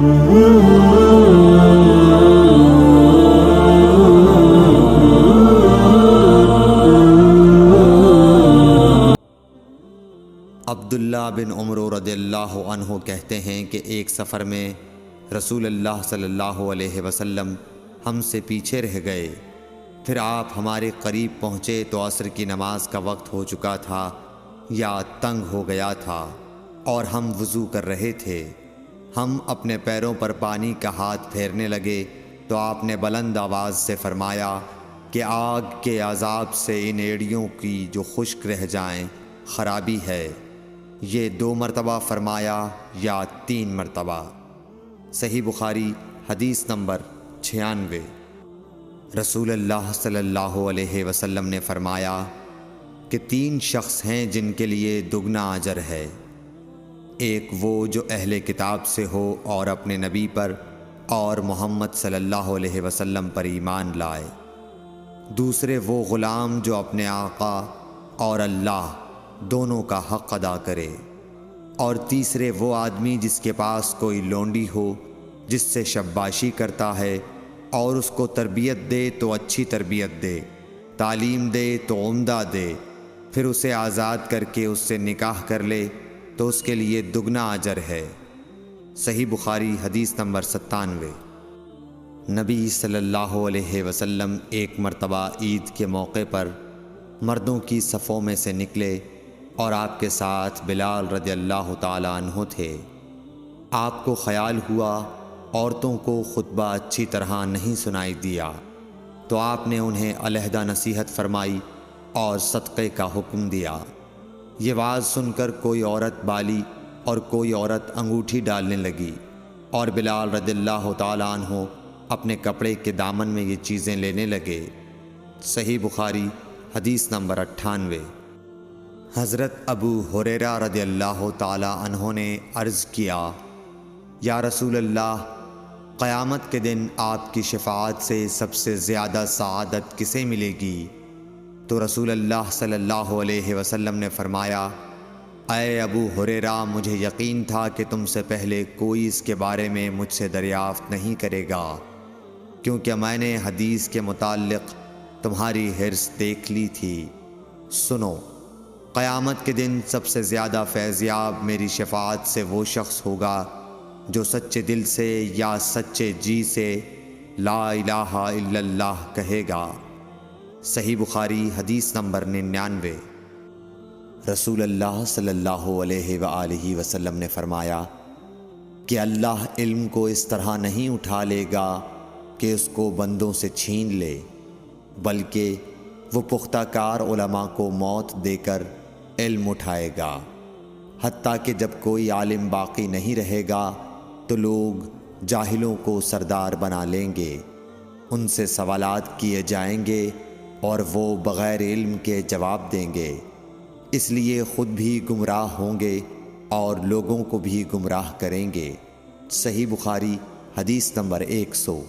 عبداللہ بن عمر رضی اللہ عنہ کہتے ہیں کہ ایک سفر میں رسول اللہ صلی اللہ علیہ وسلم ہم سے پیچھے رہ گئے۔ پھر آپ ہمارے قریب پہنچے تو عصر کی نماز کا وقت ہو چکا تھا یا تنگ ہو گیا تھا اور ہم وضو کر رہے تھے۔ ہم اپنے پیروں پر پانی کا ہاتھ پھیرنے لگے تو آپ نے بلند آواز سے فرمایا کہ آگ کے عذاب سے ان ایڑیوں کی جو خشک رہ جائیں خرابی ہے۔ یہ 2 مرتبہ فرمایا یا 3 مرتبہ؟ صحیح بخاری حدیث نمبر 96۔ رسول اللہ صلی اللہ علیہ وسلم نے فرمایا کہ 3 شخص ہیں جن کے لیے دگنا اجر ہے۔ ایک وہ جو اہل کتاب سے ہو اور اپنے نبی پر اور محمد صلی اللہ علیہ وسلم پر ایمان لائے۔ دوسرے وہ غلام جو اپنے آقا اور اللہ دونوں کا حق ادا کرے۔ اور تیسرے وہ آدمی جس کے پاس کوئی لونڈی ہو جس سے شباشی کرتا ہے اور اس کو تربیت دے تو اچھی تربیت دے، تعلیم دے تو عمدہ دے، پھر اسے آزاد کر کے اس سے نکاح کر لے تو اس کے لیے دگنا اجر ہے۔ صحیح بخاری حدیث نمبر 97۔ نبی صلی اللہ علیہ وسلم ایک مرتبہ عید کے موقع پر مردوں کی صفوں میں سے نکلے اور آپ کے ساتھ بلال رضی اللہ تعالی عنہ تھے۔ آپ کو خیال ہوا عورتوں کو خطبہ اچھی طرح نہیں سنائی دیا تو آپ نے انہیں علیحدہ نصیحت فرمائی اور صدقے کا حکم دیا۔ یہ واز سن کر کوئی عورت بالی اور کوئی عورت انگوٹھی ڈالنے لگی اور بلال رضی اللہ تعالی عنہ اپنے کپڑے کے دامن میں یہ چیزیں لینے لگے۔ صحیح بخاری حدیث نمبر 98۔ حضرت ابو ہریرہ رضی اللہ تعالی عنہ نے عرض کیا، یا رسول اللہ، قیامت کے دن آپ کی شفاعت سے سب سے زیادہ سعادت کسے ملے گی؟ تو رسول اللہ صلی اللہ علیہ وسلم نے فرمایا، اے ابو ہریرہ، مجھے یقین تھا کہ تم سے پہلے کوئی اس کے بارے میں مجھ سے دریافت نہیں کرے گا، کیونکہ میں نے حدیث کے متعلق تمہاری حرص دیکھ لی تھی۔ سنو، قیامت کے دن سب سے زیادہ فیضیاب میری شفاعت سے وہ شخص ہوگا جو سچے دل سے یا سچے جی سے لا الہ الا اللہ کہے گا۔ صحیح بخاری حدیث نمبر 99۔ رسول اللہ صلی اللہ علیہ وآلہ وسلم نے فرمایا کہ اللہ علم کو اس طرح نہیں اٹھا لے گا کہ اس کو بندوں سے چھین لے، بلکہ وہ پختہ کار علماء کو موت دے کر علم اٹھائے گا، حتیٰ کہ جب کوئی عالم باقی نہیں رہے گا تو لوگ جاہلوں کو سردار بنا لیں گے، ان سے سوالات کیے جائیں گے اور وہ بغیر علم کے جواب دیں گے، اس لیے خود بھی گمراہ ہوں گے اور لوگوں کو بھی گمراہ کریں گے۔ صحیح بخاری حدیث نمبر 100۔